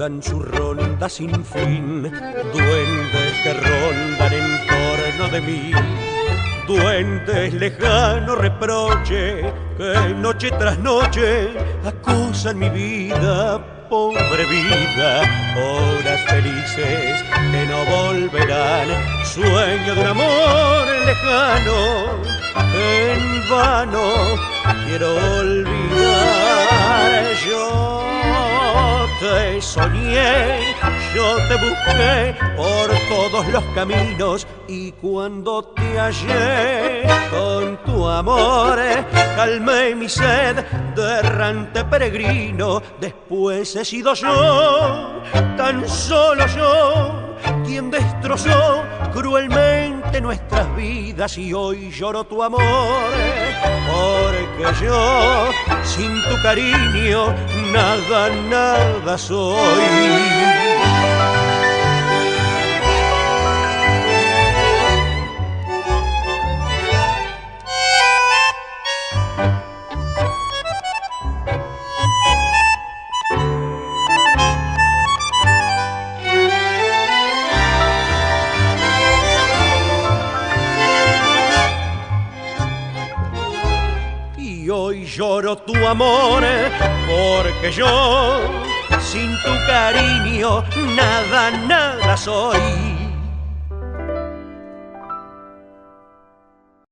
cuentan su ronda sin fin, duendes que rondan en torno de mí, duendes lejano reproche que noche tras noche acusan mi vida, pobre vida, horas felices que no volverán, sueño de un amor lejano que en vano quiero olvidar. Yo te soñé, yo te busqué por todos los caminos y cuando te hallé con tu amor calmé mi sed de errante peregrino. Después he sido yo, tan solo yo, quien destrozó cruelmente nuestras vidas y hoy lloro tu amor, porque yo sin tu cariño nada, nada soy. Y hoy lloro tu amor, porque yo sin tu cariño nada, nada soy.